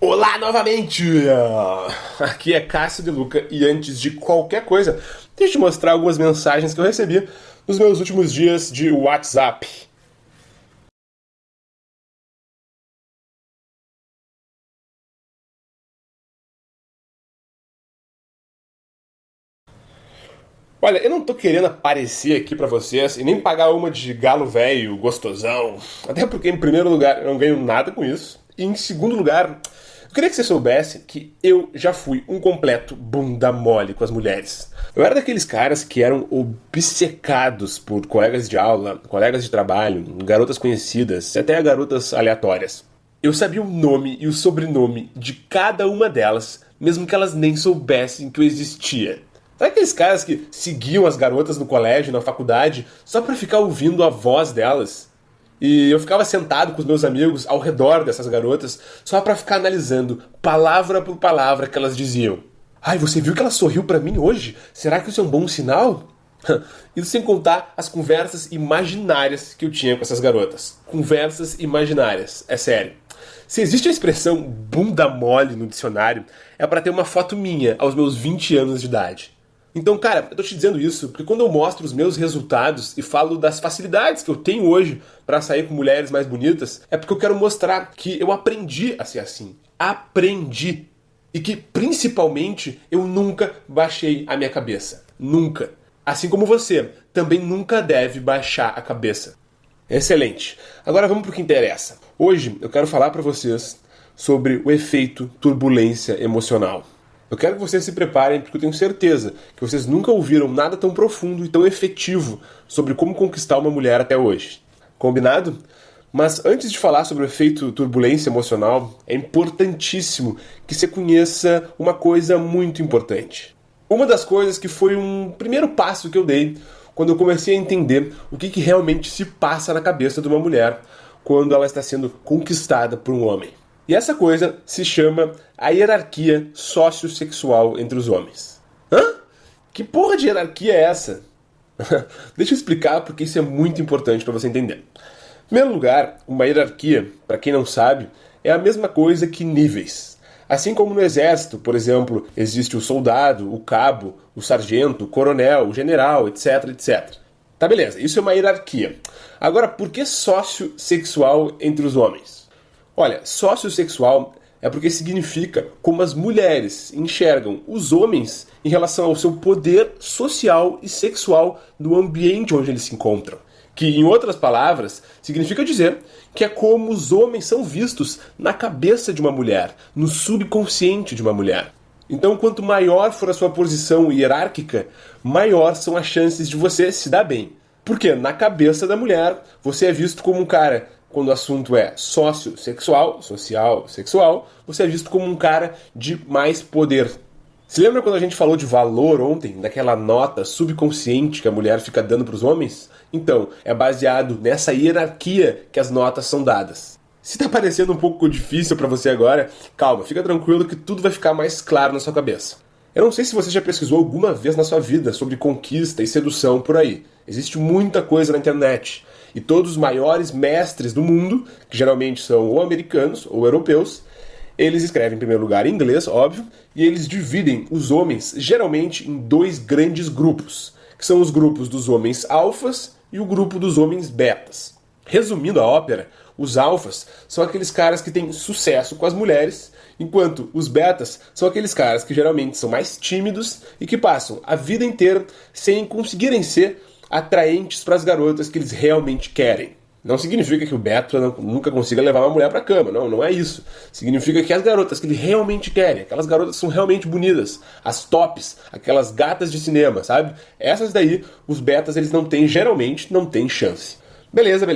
Olá novamente! Aqui é Cássio De Luca e antes de qualquer coisa, deixa eu te mostrar algumas mensagens que eu recebi nos meus últimos dias de WhatsApp. Olha, eu não tô querendo aparecer aqui pra vocês e nem pagar uma de galo velho, gostosão. Até porque, em primeiro lugar, eu não ganho nada com isso. E em segundo lugar, eu queria que você soubesse que eu já fui um completo bunda mole com as mulheres. Eu era daqueles caras que eram obcecados por colegas de aula, colegas de trabalho, garotas conhecidas, até garotas aleatórias. Eu sabia o nome e o sobrenome de cada uma delas, mesmo que elas nem soubessem que eu existia. Sabe aqueles caras que seguiam as garotas no colégio, na faculdade, só pra ficar ouvindo a voz delas? E eu ficava sentado com os meus amigos ao redor dessas garotas, só pra ficar analisando, palavra por palavra, que elas diziam. Ai, você viu que ela sorriu pra mim hoje? Será que isso é um bom sinal? Isso sem contar as conversas imaginárias que eu tinha com essas garotas. Conversas imaginárias, é sério. Se existe a expressão bunda mole no dicionário, é pra ter uma foto minha aos meus 20 anos de idade. Então, cara, eu tô te dizendo isso porque quando eu mostro os meus resultados e falo das facilidades que eu tenho hoje pra sair com mulheres mais bonitas, é porque eu quero mostrar que eu aprendi a ser assim. Aprendi. E que, principalmente, eu nunca baixei a minha cabeça. Nunca. Assim como você, também nunca deve baixar a cabeça. Excelente. Agora vamos pro que interessa. Hoje eu quero falar pra vocês sobre o efeito turbulência emocional. Eu quero que vocês se preparem porque eu tenho certeza que vocês nunca ouviram nada tão profundo e tão efetivo sobre como conquistar uma mulher até hoje. Combinado? Mas antes de falar sobre o efeito turbulência emocional, é importantíssimo que você conheça uma coisa muito importante. Uma das coisas que foi um primeiro passo que eu dei quando eu comecei a entender o que realmente se passa na cabeça de uma mulher quando ela está sendo conquistada por um homem. E essa coisa se chama a hierarquia sociossexual entre os homens. Hã? Que porra de hierarquia é essa? Deixa eu explicar porque isso é muito importante para você entender. Em primeiro lugar, uma hierarquia, para quem não sabe, é a mesma coisa que níveis. Assim como no exército, por exemplo, existe o soldado, o cabo, o sargento, o coronel, o general, etc, etc. Tá, beleza, isso é uma hierarquia. Agora, por que sociossexual entre os homens? Olha, sociossexual é porque significa como as mulheres enxergam os homens em relação ao seu poder social e sexual no ambiente onde eles se encontram. Que, em outras palavras, significa dizer que é como os homens são vistos na cabeça de uma mulher, no subconsciente de uma mulher. Então, quanto maior for a sua posição hierárquica, maior são as chances de você se dar bem. Porque na cabeça da mulher, você é visto como um cara, quando o assunto é sociossexual, social, sexual, você é visto como um cara de mais poder. Se lembra quando a gente falou de valor ontem, daquela nota subconsciente que a mulher fica dando para os homens? Então, é baseado nessa hierarquia que as notas são dadas. Se tá parecendo um pouco difícil para você agora, calma, fica tranquilo que tudo vai ficar mais claro na sua cabeça. Eu não sei se você já pesquisou alguma vez na sua vida sobre conquista e sedução por aí. Existe muita coisa na internet. E todos os maiores mestres do mundo, que geralmente são ou americanos ou europeus, eles escrevem em primeiro lugar em inglês, óbvio, e eles dividem os homens geralmente em dois grandes grupos, que são os grupos dos homens alfas e o grupo dos homens betas. Resumindo a ópera, os alfas são aqueles caras que têm sucesso com as mulheres, enquanto os betas são aqueles caras que geralmente são mais tímidos e que passam a vida inteira sem conseguirem ser atraentes para as garotas que eles realmente querem. Não significa que o beta nunca consiga levar uma mulher pra cama, não é isso. Significa que as garotas que ele realmente querem, aquelas garotas que são realmente bonitas, as tops, aquelas gatas de cinema, sabe? Essas daí, os betas, eles geralmente não têm chance. Beleza.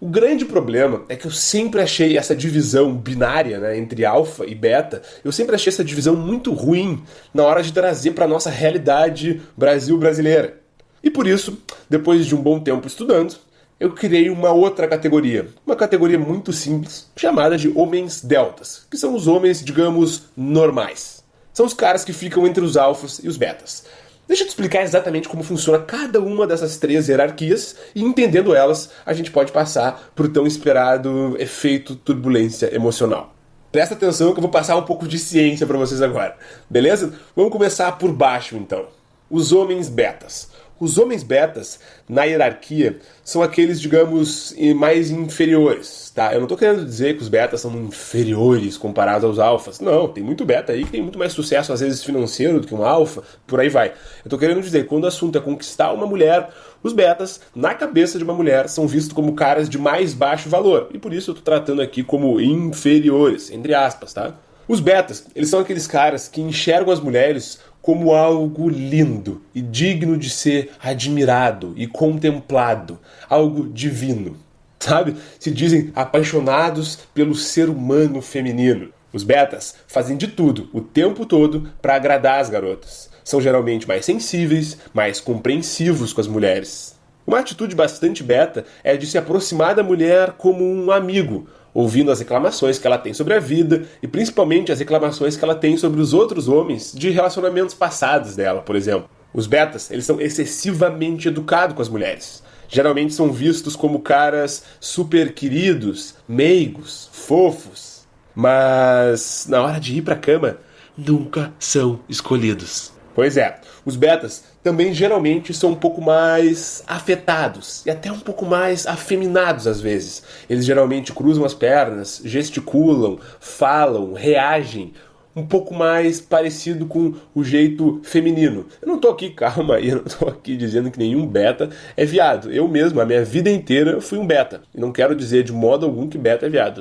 O grande problema é que eu sempre achei essa divisão binária, né, entre alfa e beta, eu sempre achei essa divisão muito ruim na hora de trazer pra nossa realidade brasileira. E por isso, depois de um bom tempo estudando, eu criei uma outra categoria. Uma categoria muito simples, chamada de homens deltas, que são os homens, digamos, normais. São os caras que ficam entre os alfas e os betas. Deixa eu te explicar exatamente como funciona cada uma dessas três hierarquias e, entendendo elas, a gente pode passar para o tão esperado efeito turbulência emocional. Presta atenção que eu vou passar um pouco de ciência para vocês agora, beleza? Vamos começar por baixo então. Os homens betas. Os homens betas, na hierarquia, são aqueles, digamos, mais inferiores, tá? Eu não tô querendo dizer que os betas são inferiores comparados aos alfas. Não, tem muito beta aí que tem muito mais sucesso, às vezes financeiro, do que um alfa, por aí vai. Eu tô querendo dizer que quando o assunto é conquistar uma mulher, os betas, na cabeça de uma mulher, são vistos como caras de mais baixo valor. E por isso eu tô tratando aqui como inferiores, entre aspas, tá? Os betas, eles são aqueles caras que enxergam as mulheres como algo lindo e digno de ser admirado e contemplado, algo divino, sabe? Se dizem apaixonados pelo ser humano feminino. Os betas fazem de tudo, o tempo todo, para agradar as garotas. São geralmente mais sensíveis, mais compreensivos com as mulheres. Uma atitude bastante beta é de se aproximar da mulher como um amigo, ouvindo as reclamações que ela tem sobre a vida e principalmente as reclamações que ela tem sobre os outros homens de relacionamentos passados dela, por exemplo. Os betas, eles são excessivamente educados com as mulheres. Geralmente são vistos como caras super queridos, meigos, fofos. Mas na hora de ir pra cama, nunca são escolhidos. Pois é, os betas também geralmente são um pouco mais afetados e até um pouco mais afeminados às vezes. Eles geralmente cruzam as pernas, gesticulam, falam, reagem, um pouco mais parecido com o jeito feminino. Eu não tô aqui, calma aí, eu não tô aqui dizendo que nenhum beta é viado. Eu mesmo, a minha vida inteira, fui um beta. E não quero dizer de modo algum que beta é viado.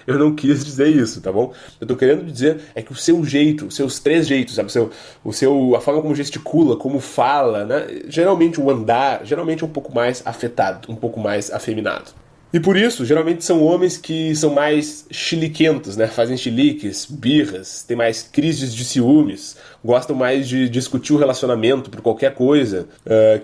Eu não quis dizer isso, tá bom? Eu tô querendo dizer é que o seu jeito, os seus três jeitos, sabe? A forma como gesticula, como fala, né? Geralmente o andar, geralmente é um pouco mais afetado, um pouco mais afeminado. E por isso, geralmente são homens que são mais chiliquentos, né? Fazem chiliques, birras, têm mais crises de ciúmes, gostam mais de discutir o relacionamento por qualquer coisa,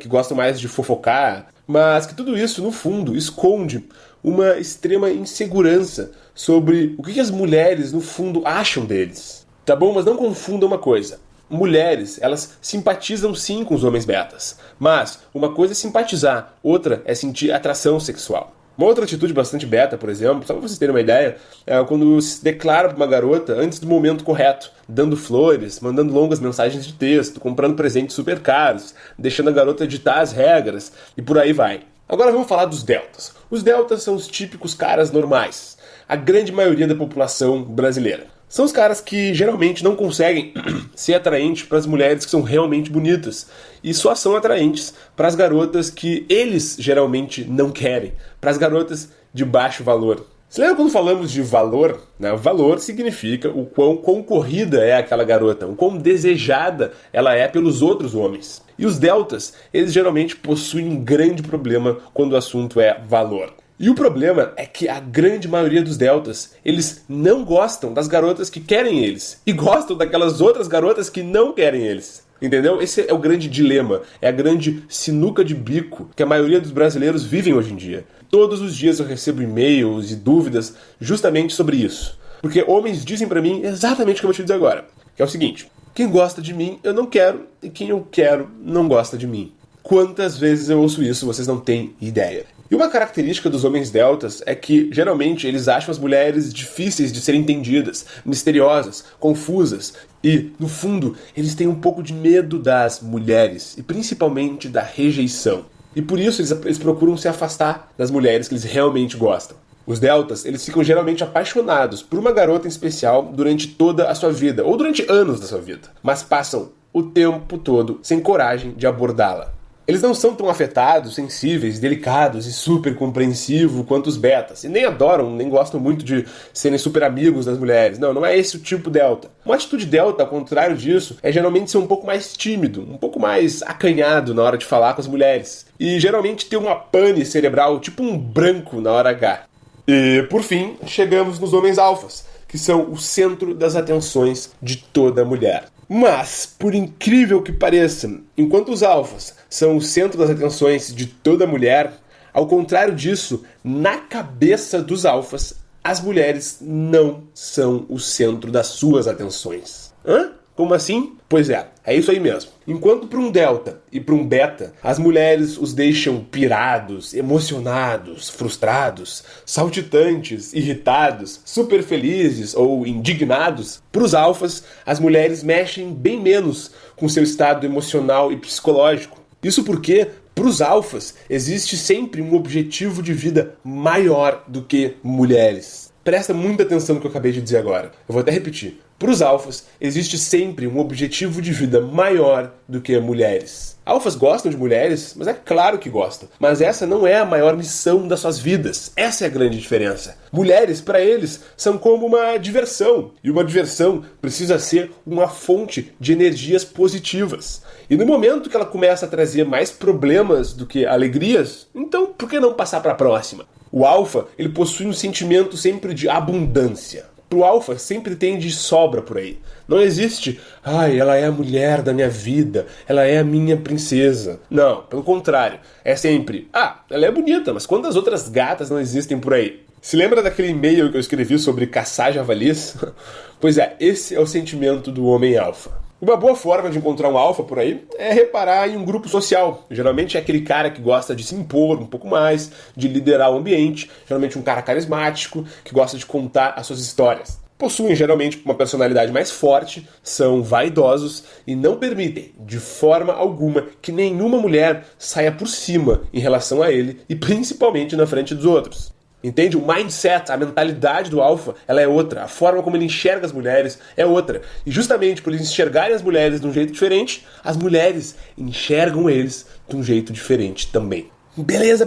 que gostam mais de fofocar, mas que tudo isso, no fundo, esconde uma extrema insegurança sobre o que as mulheres, no fundo, acham deles. Tá bom? Mas não confundam uma coisa. Mulheres, elas simpatizam sim com os homens betas, mas uma coisa é simpatizar, outra é sentir atração sexual. Uma outra atitude bastante beta, por exemplo, só pra vocês terem uma ideia, é quando se declara pra uma garota antes do momento correto, dando flores, mandando longas mensagens de texto, comprando presentes super caros, deixando a garota ditar as regras, e por aí vai. Agora vamos falar dos deltas. Os deltas são os típicos caras normais, a grande maioria da população brasileira. São os caras que geralmente não conseguem ser atraentes para as mulheres que são realmente bonitas e só são atraentes para as garotas que eles geralmente não querem, para as garotas de baixo valor. Você lembra quando falamos de valor? Né? Valor significa o quão concorrida é aquela garota, o quão desejada ela é pelos outros homens. E os deltas, eles geralmente possuem um grande problema quando o assunto é valor. E o problema é que a grande maioria dos deltas, eles não gostam das garotas que querem eles. E gostam daquelas outras garotas que não querem eles. Entendeu? Esse é o grande dilema, é a grande sinuca de bico que a maioria dos brasileiros vivem hoje em dia. Todos os dias eu recebo e-mails e dúvidas justamente sobre isso. Porque homens dizem pra mim exatamente o que eu vou te dizer agora. Que é o seguinte, quem gosta de mim eu não quero e quem eu quero não gosta de mim. Quantas vezes eu ouço isso, vocês não têm ideia. E uma característica dos homens deltas é que, geralmente, eles acham as mulheres difíceis de serem entendidas, misteriosas, confusas e, no fundo, eles têm um pouco de medo das mulheres e, principalmente, da rejeição. E por isso eles procuram se afastar das mulheres que eles realmente gostam. Os deltas, eles ficam geralmente apaixonados por uma garota em especial durante toda a sua vida, ou durante anos da sua vida, mas passam o tempo todo sem coragem de abordá-la. Eles não são tão afetados, sensíveis, delicados e super compreensivos quanto os betas. E nem adoram, nem gostam muito de serem super amigos das mulheres. Não é esse o tipo delta. Uma atitude delta, ao contrário disso, é geralmente ser um pouco mais tímido, um pouco mais acanhado na hora de falar com as mulheres. E geralmente ter uma pane cerebral, tipo um branco na hora H. E, por fim, chegamos nos homens alfas, que são o centro das atenções de toda mulher. Mas, por incrível que pareça, enquanto os alfas são o centro das atenções de toda mulher, ao contrário disso, na cabeça dos alfas, as mulheres não são o centro das suas atenções. Hã? Como assim? Pois é isso aí mesmo. Enquanto para um delta e para um beta, as mulheres os deixam pirados, emocionados, frustrados, saltitantes, irritados, super felizes ou indignados, para os alfas, as mulheres mexem bem menos com seu estado emocional e psicológico. Isso porque, para os alfas, existe sempre um objetivo de vida maior do que mulheres. Presta muita atenção no que eu acabei de dizer agora. Eu vou até repetir. Para os alfas, existe sempre um objetivo de vida maior do que mulheres. Alfas gostam de mulheres, mas é claro que gostam. Mas essa não é a maior missão das suas vidas. Essa é a grande diferença. Mulheres, para eles, são como uma diversão. E uma diversão precisa ser uma fonte de energias positivas. E no momento que ela começa a trazer mais problemas do que alegrias, então por que não passar para a próxima? O alfa, ele possui um sentimento sempre de abundância. Pro alfa sempre tem de sobra por aí. Não existe, ela é a mulher da minha vida, ela é a minha princesa. Não, pelo contrário. É sempre, ela é bonita, mas quantas outras gatas não existem por aí? Se lembra daquele e-mail que eu escrevi sobre caçar javalis? Pois é, esse é o sentimento do homem alfa. Uma boa forma de encontrar um alfa por aí é reparar em um grupo social. Geralmente é aquele cara que gosta de se impor um pouco mais, de liderar o ambiente, geralmente um cara carismático, que gosta de contar as suas histórias. Possuem geralmente uma personalidade mais forte, são vaidosos e não permitem, de forma alguma, que nenhuma mulher saia por cima em relação a ele e principalmente na frente dos outros. Entende? O mindset, a mentalidade do alfa, ela é outra. A forma como ele enxerga as mulheres é outra. E justamente por eles enxergarem as mulheres de um jeito diferente, as mulheres enxergam eles de um jeito diferente também. Beleza.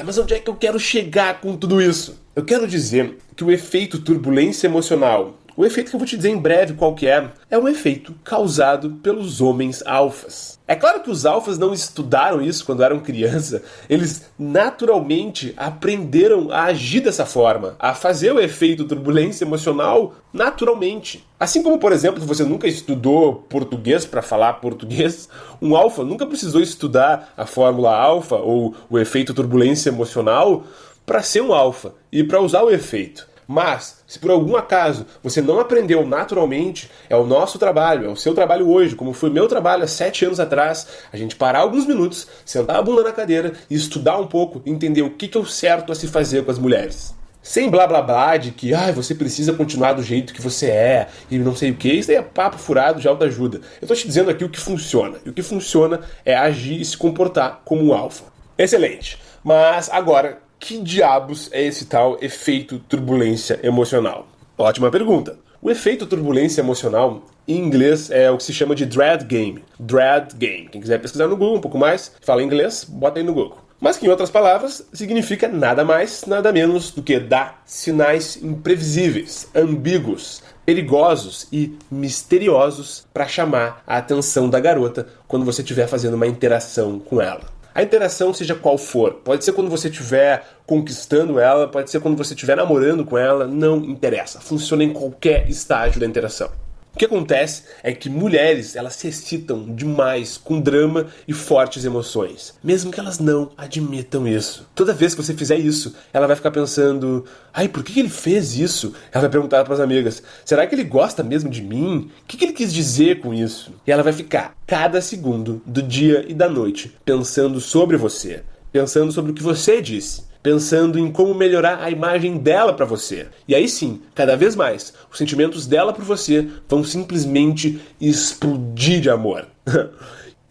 Mas onde é que eu quero chegar com tudo isso? Eu quero dizer que o efeito turbulência emocional, o efeito que eu vou te dizer em breve qual que é um efeito causado pelos homens alfas. É claro que os alfas não estudaram isso quando eram criança, eles naturalmente aprenderam a agir dessa forma, a fazer o efeito turbulência emocional naturalmente. Assim como, por exemplo, você nunca estudou português para falar português, um alfa nunca precisou estudar a fórmula alfa ou o efeito turbulência emocional para ser um alfa e para usar o efeito. Mas, se por algum acaso você não aprendeu naturalmente, é o nosso trabalho, é o seu trabalho hoje, como foi meu trabalho há 7 anos atrás, a gente parar alguns minutos, sentar a bunda na cadeira e estudar um pouco, entender o que é o certo a se fazer com as mulheres. Sem blá blá blá de que você precisa continuar do jeito que você é e não sei o que, isso aí é papo furado de autoajuda. Eu tô te dizendo aqui o que funciona. E o que funciona é agir e se comportar como um alfa. Excelente. Mas agora, que diabos é esse tal efeito turbulência emocional? Ótima pergunta. O efeito turbulência emocional, em inglês, é o que se chama de dread game. Dread game. Quem quiser pesquisar no Google um pouco mais, fala inglês, bota aí no Google. Mas que, em outras palavras, significa nada mais, nada menos do que dar sinais imprevisíveis, ambíguos, perigosos e misteriosos para chamar a atenção da garota quando você estiver fazendo uma interação com ela. A interação, seja qual for, pode ser quando você estiver conquistando ela, pode ser quando você estiver namorando com ela, não interessa. Funciona em qualquer estágio da interação. O que acontece é que mulheres, elas se excitam demais com drama e fortes emoções, mesmo que elas não admitam isso. Toda vez que você fizer isso, ela vai ficar pensando, por que ele fez isso? Ela vai perguntar para as amigas, será que ele gosta mesmo de mim? O que ele quis dizer com isso? E ela vai ficar cada segundo do dia e da noite pensando sobre você, pensando sobre o que você disse, pensando em como melhorar a imagem dela para você. E aí sim, cada vez mais, os sentimentos dela por você vão simplesmente explodir de amor.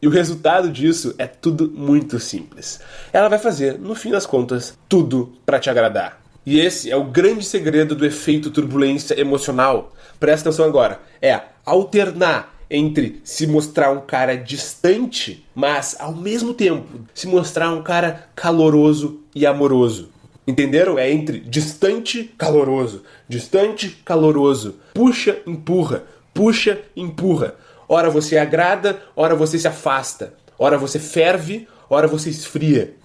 E o resultado disso é tudo muito simples. Ela vai fazer, no fim das contas, tudo para te agradar. E esse é o grande segredo do efeito turbulência emocional. Presta atenção agora. É alternar entre se mostrar um cara distante, mas ao mesmo tempo se mostrar um cara caloroso e amoroso. Entenderam? É entre distante, caloroso. Distante, caloroso. Puxa, empurra. Puxa, empurra. Ora você agrada, ora você se afasta. Ora você ferve, ora você esfria.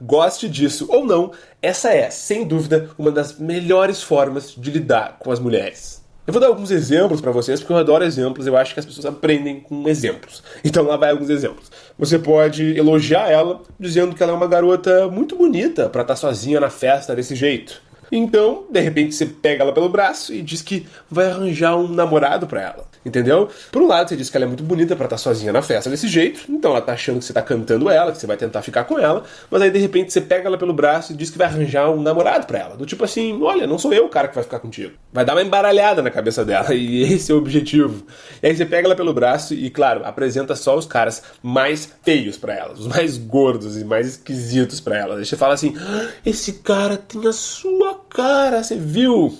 Goste disso ou não, essa é, sem dúvida, uma das melhores formas de lidar com as mulheres. Eu vou dar alguns exemplos para vocês, porque eu adoro exemplos, eu acho que as pessoas aprendem com exemplos. Então lá vai alguns exemplos. Você pode elogiar ela, dizendo que ela é uma garota muito bonita para estar sozinha na festa desse jeito. Então, de repente, você pega ela pelo braço e diz que vai arranjar um namorado para ela. Entendeu? Por um lado, você diz que ela é muito bonita pra estar sozinha na festa desse jeito, então ela tá achando que você tá cantando ela, que você vai tentar ficar com ela, mas aí de repente você pega ela pelo braço e diz que vai arranjar um namorado pra ela. Do tipo assim, olha, não sou eu o cara que vai ficar contigo. Vai dar uma embaralhada na cabeça dela, e esse é o objetivo. E aí você pega ela pelo braço e, claro, apresenta só os caras mais feios pra ela, os mais gordos e mais esquisitos pra ela. Aí você fala assim, esse cara tem a sua cara, você viu?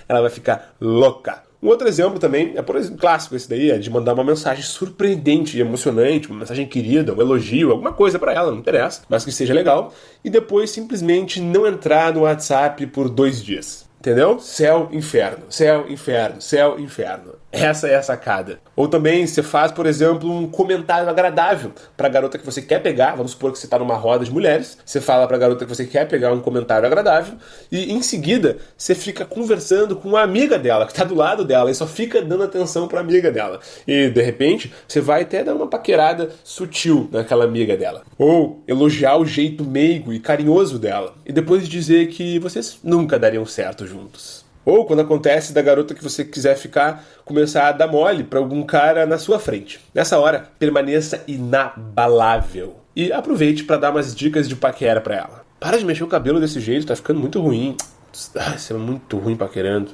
Ela vai ficar louca. Um outro exemplo também, por exemplo, clássico esse daí, é de mandar uma mensagem surpreendente e emocionante, uma mensagem querida, um elogio, alguma coisa pra ela, não interessa, mas que seja legal, e depois simplesmente não entrar no WhatsApp por 2 dias. Entendeu? Céu, inferno, céu, inferno, céu, inferno. Essa é a sacada. Ou também você faz, por exemplo, um comentário agradável pra garota que você quer pegar. Vamos supor que você tá numa roda de mulheres. Você fala pra garota que você quer pegar um comentário agradável. E em seguida, você fica conversando com uma amiga dela, que tá do lado dela. E só fica dando atenção pra amiga dela. E, de repente, você vai até dar uma paquerada sutil naquela amiga dela. Ou elogiar o jeito meigo e carinhoso dela. E depois dizer que vocês nunca dariam certo juntos. Ou quando acontece da garota que você quiser ficar, começar a dar mole pra algum cara na sua frente. Nessa hora, permaneça inabalável. E aproveite pra dar umas dicas de paquera pra ela. Para de mexer o cabelo desse jeito, tá ficando muito ruim. Você é muito ruim paquerando.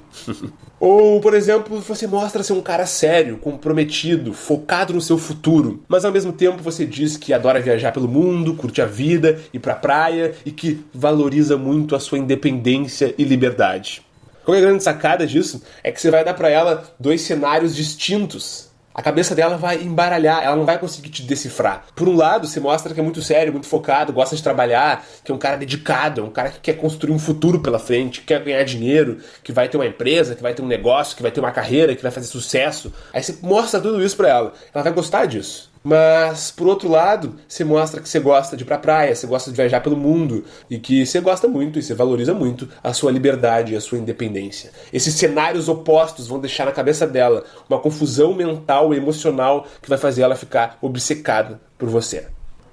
Ou, por exemplo, você mostra ser um cara sério, comprometido, focado no seu futuro, mas ao mesmo tempo você diz que adora viajar pelo mundo, curte a vida, ir pra praia e que valoriza muito a sua independência e liberdade. Qual é a grande sacada disso? É que você vai dar pra ela 2 cenários distintos. A cabeça dela vai embaralhar, ela não vai conseguir te decifrar. Por um lado, você mostra que é muito sério, muito focado, gosta de trabalhar, que é um cara dedicado, é um cara que quer construir um futuro pela frente, que quer ganhar dinheiro, que vai ter uma empresa, que vai ter um negócio, que vai ter uma carreira, que vai fazer sucesso. Aí você mostra tudo isso pra ela. Ela vai gostar disso. Mas, por outro lado, você mostra que você gosta de ir pra praia, você gosta de viajar pelo mundo e que você gosta muito e você valoriza muito a sua liberdade e a sua independência. Esses cenários opostos vão deixar na cabeça dela uma confusão mental e emocional que vai fazer ela ficar obcecada por você.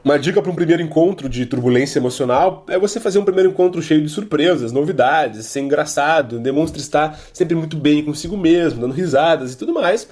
Uma dica para um primeiro encontro de turbulência emocional é você fazer um primeiro encontro cheio de surpresas, novidades, ser engraçado, demonstre estar sempre muito bem consigo mesmo, dando risadas e tudo mais.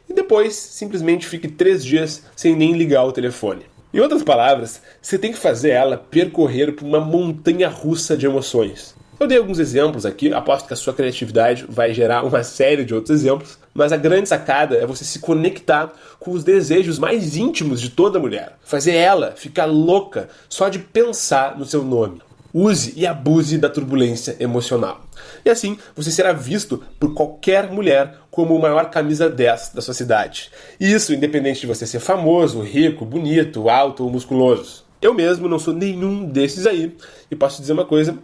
E depois, simplesmente fique 3 dias sem nem ligar o telefone. Em outras palavras, você tem que fazer ela percorrer por uma montanha russa de emoções. Eu dei alguns exemplos aqui, aposto que a sua criatividade vai gerar uma série de outros exemplos, mas a grande sacada é você se conectar com os desejos mais íntimos de toda mulher. Fazer ela ficar louca só de pensar no seu nome. Use e abuse da turbulência emocional. E assim, você será visto por qualquer mulher como o maior camisa 10 da sua cidade. E isso independente de você ser famoso, rico, bonito, alto ou musculoso. Eu mesmo não sou nenhum desses aí. E posso te dizer uma coisa,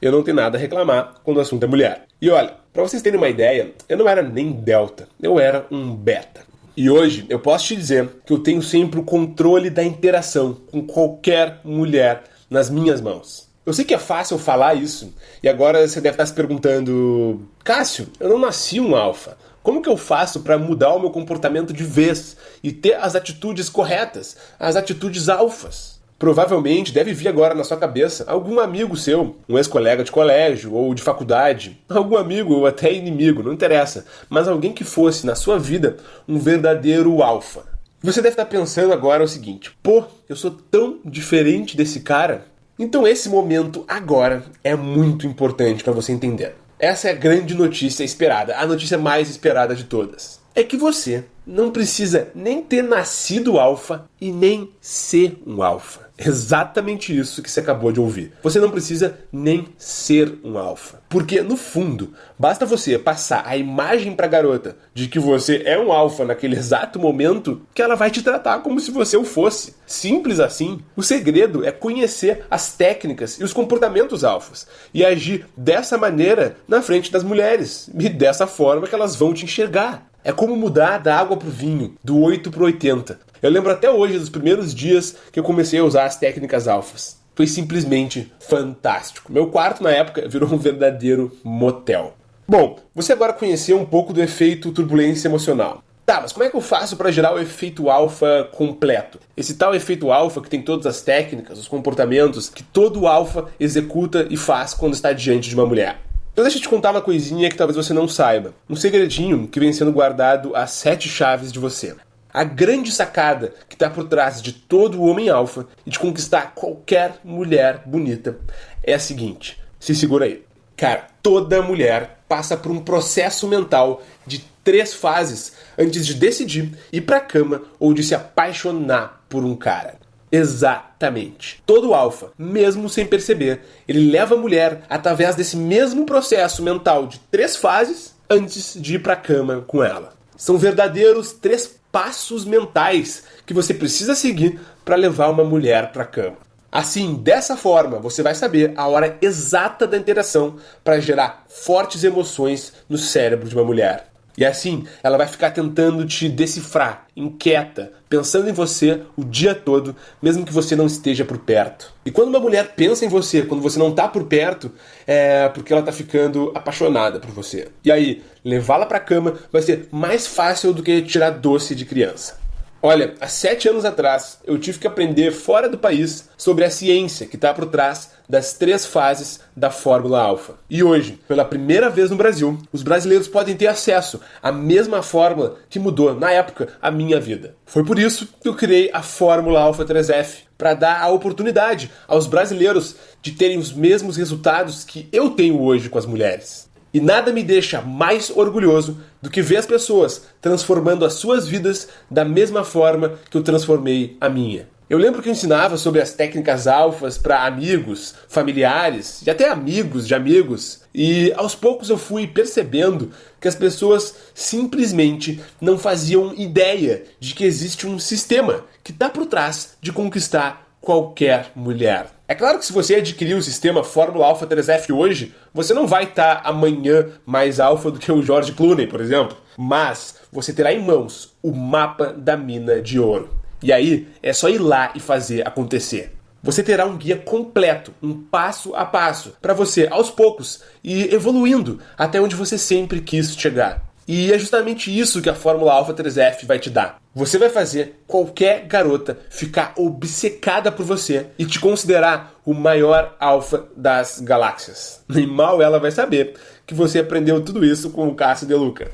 eu não tenho nada a reclamar quando o assunto é mulher. E olha, pra vocês terem uma ideia, eu não era nem delta, eu era um beta. E hoje eu posso te dizer que eu tenho sempre o controle da interação com qualquer mulher nas minhas mãos. Eu sei que é fácil falar isso, e agora você deve estar se perguntando, Cássio, eu não nasci um alfa. Como que eu faço para mudar o meu comportamento de vez e ter as atitudes corretas, as atitudes alfas? Provavelmente deve vir agora na sua cabeça algum amigo seu, um ex-colega de colégio ou de faculdade, algum amigo ou até inimigo, não interessa, mas alguém que fosse na sua vida um verdadeiro alfa. Você deve estar pensando agora o seguinte, pô, eu sou tão diferente desse cara. Então esse momento agora é muito importante para você entender. Essa é a grande notícia esperada, a notícia mais esperada de todas. É que você não precisa nem ter nascido alfa e nem ser um alfa. Exatamente isso que você acabou de ouvir. Você não precisa nem ser um alfa. Porque, no fundo, basta você passar a imagem pra garota de que você é um alfa naquele exato momento que ela vai te tratar como se você o fosse. Simples assim. O segredo é conhecer as técnicas e os comportamentos alfas e agir dessa maneira na frente das mulheres e dessa forma que elas vão te enxergar. É como mudar da água pro vinho, do 8 pro 80. Eu lembro até hoje dos primeiros dias que eu comecei a usar as técnicas alfas. Foi simplesmente fantástico. Meu quarto, na época, virou um verdadeiro motel. Bom, você agora conheceu um pouco do efeito turbulência emocional. Tá, mas como é que eu faço para gerar o efeito alfa completo? Esse tal efeito alfa que tem todas as técnicas, os comportamentos que todo alfa executa e faz quando está diante de uma mulher. Então deixa eu te contar uma coisinha que talvez você não saiba. Um segredinho que vem sendo guardado às 7 chaves de você. A grande sacada que está por trás de todo o homem alfa e de conquistar qualquer mulher bonita é a seguinte. Se segura aí. Cara, toda mulher passa por um processo mental de 3 fases antes de decidir ir pra cama ou de se apaixonar por um cara. Exatamente. Todo alfa, mesmo sem perceber, ele leva a mulher através desse mesmo processo mental de 3 fases antes de ir pra cama com ela. São verdadeiros 3 passos mentais que você precisa seguir para levar uma mulher pra cama. Assim, dessa forma, você vai saber a hora exata da interação para gerar fortes emoções no cérebro de uma mulher. E assim, ela vai ficar tentando te decifrar, inquieta, pensando em você o dia todo, mesmo que você não esteja por perto. E quando uma mulher pensa em você, quando você não está por perto, é porque ela está ficando apaixonada por você. E aí, levá-la para a cama vai ser mais fácil do que tirar doce de criança. Olha, há 7 anos atrás, eu tive que aprender fora do país sobre a ciência que está por trás das 3 fases da Fórmula Alfa. E hoje, pela primeira vez no Brasil, os brasileiros podem ter acesso à mesma fórmula que mudou, na época, a minha vida. Foi por isso que eu criei a Fórmula Alfa 3F, para dar a oportunidade aos brasileiros de terem os mesmos resultados que eu tenho hoje com as mulheres. E nada me deixa mais orgulhoso do que ver as pessoas transformando as suas vidas da mesma forma que eu transformei a minha. Eu lembro que eu ensinava sobre as técnicas alfas para amigos, familiares e até amigos de amigos. E aos poucos eu fui percebendo que as pessoas simplesmente não faziam ideia de que existe um sistema que está por trás de conquistar qualquer mulher. É claro que se você adquirir o sistema Fórmula Alfa 3F hoje, você não vai estar amanhã mais alfa do que o George Clooney, por exemplo. Mas você terá em mãos o mapa da mina de ouro. E aí é só ir lá e fazer acontecer. Você terá um guia completo, um passo a passo, para você, aos poucos, ir evoluindo até onde você sempre quis chegar. E é justamente isso que a Fórmula Alfa 3F vai te dar. Você vai fazer qualquer garota ficar obcecada por você e te considerar o maior alfa das galáxias. E mal ela vai saber que você aprendeu tudo isso com o Cássio De Luca.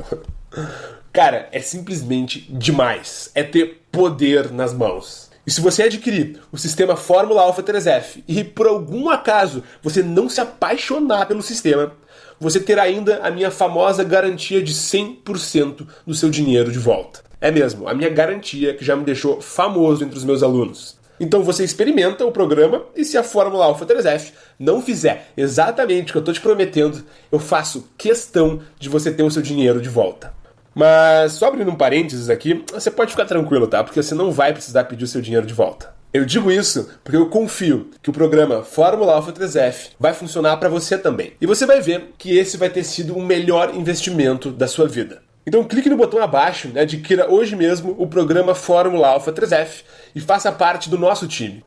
Cara, é simplesmente demais. É ter poder nas mãos. E se você adquirir o sistema Fórmula Alfa 3F e por algum acaso você não se apaixonar pelo sistema, você terá ainda a minha famosa garantia de 100% do seu dinheiro de volta. É mesmo, a minha garantia que já me deixou famoso entre os meus alunos. Então você experimenta o programa e se a Fórmula Alfa 3F não fizer exatamente o que eu estou te prometendo, eu faço questão de você ter o seu dinheiro de volta. Mas só abrindo um parênteses aqui, você pode ficar tranquilo, tá? Porque você não vai precisar pedir o seu dinheiro de volta. Eu digo isso porque eu confio que o programa Fórmula Alfa 3F vai funcionar para você também. E você vai ver que esse vai ter sido o melhor investimento da sua vida. Então clique no botão abaixo e adquira hoje mesmo o programa Fórmula Alfa 3F e faça parte do nosso time.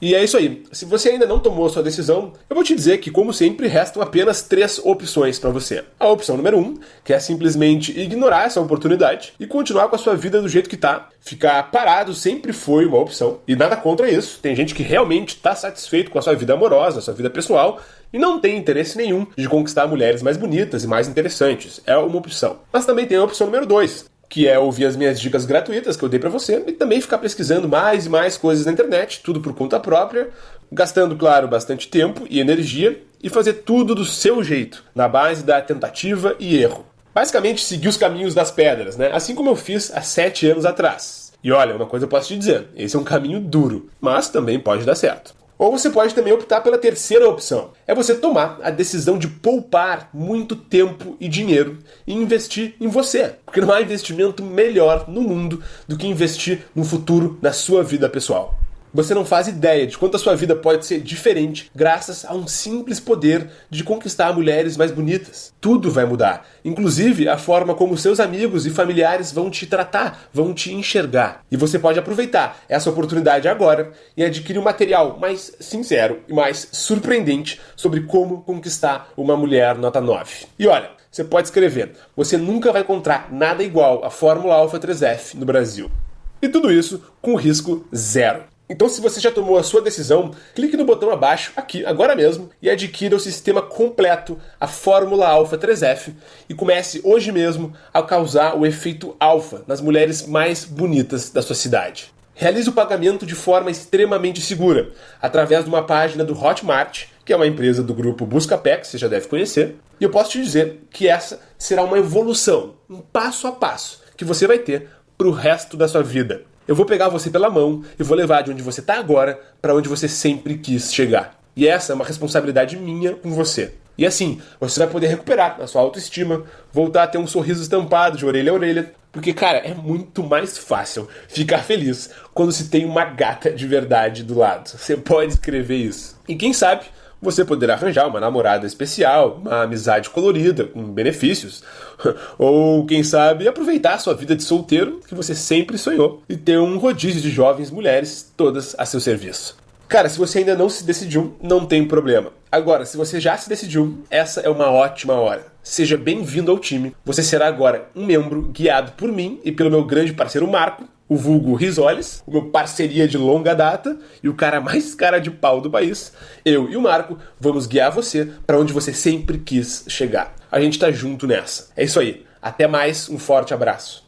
E é isso aí. Se você ainda não tomou sua decisão, eu vou te dizer que, como sempre, restam apenas 3 opções para você. A opção número 1, que é simplesmente ignorar essa oportunidade e continuar com a sua vida do jeito que tá. Ficar parado sempre foi uma opção. E nada contra isso. Tem gente que realmente está satisfeito com a sua vida amorosa, a sua vida pessoal, e não tem interesse nenhum de conquistar mulheres mais bonitas e mais interessantes. É uma opção. Mas também tem a opção número 2, que é ouvir as minhas dicas gratuitas que eu dei pra você e também ficar pesquisando mais e mais coisas na internet, tudo por conta própria, gastando, claro, bastante tempo e energia e fazer tudo do seu jeito, na base da tentativa e erro. Basicamente, seguir os caminhos das pedras, né? Assim como eu fiz há 7 anos atrás. E olha, uma coisa eu posso te dizer, esse é um caminho duro, mas também pode dar certo. Ou você pode também optar pela terceira opção. É você tomar a decisão de poupar muito tempo e dinheiro e investir em você. Porque não há investimento melhor no mundo do que investir no futuro da sua vida pessoal. Você não faz ideia de quanto a sua vida pode ser diferente graças a um simples poder de conquistar mulheres mais bonitas. Tudo vai mudar, inclusive a forma como seus amigos e familiares vão te tratar, vão te enxergar. E você pode aproveitar essa oportunidade agora e adquirir um material mais sincero e mais surpreendente sobre como conquistar uma mulher nota 9. E olha, você pode escrever, você nunca vai encontrar nada igual à Fórmula Alfa 3F no Brasil. E tudo isso com risco zero. Então, se você já tomou a sua decisão, clique no botão abaixo, aqui, agora mesmo, e adquira o sistema completo, a Fórmula Alpha 3F, e comece hoje mesmo a causar o efeito alfa nas mulheres mais bonitas da sua cidade. Realize o pagamento de forma extremamente segura, através de uma página do Hotmart, que é uma empresa do grupo Buscapé, que você já deve conhecer, e eu posso te dizer que essa será uma evolução, um passo a passo, que você vai ter para o resto da sua vida. Eu vou pegar você pela mão e vou levar de onde você está agora para onde você sempre quis chegar. E essa é uma responsabilidade minha com você. E assim, você vai poder recuperar a sua autoestima, voltar a ter um sorriso estampado de orelha a orelha, porque, cara, é muito mais fácil ficar feliz quando se tem uma gata de verdade do lado. Você pode escrever isso. E quem sabe, você poderá arranjar uma namorada especial, uma amizade colorida, com benefícios. Ou, quem sabe, aproveitar a sua vida de solteiro, que você sempre sonhou, e ter um rodízio de jovens mulheres, todas a seu serviço. Cara, se você ainda não se decidiu, não tem problema. Agora, se você já se decidiu, essa é uma ótima hora. Seja bem-vindo ao time. Você será agora um membro guiado por mim e pelo meu grande parceiro Marco, o vulgo Risoles, o meu parceria de longa data e o cara mais cara de pau do país. Eu e o Marco vamos guiar você para onde você sempre quis chegar. A gente tá junto nessa. É isso aí. Até mais, um forte abraço.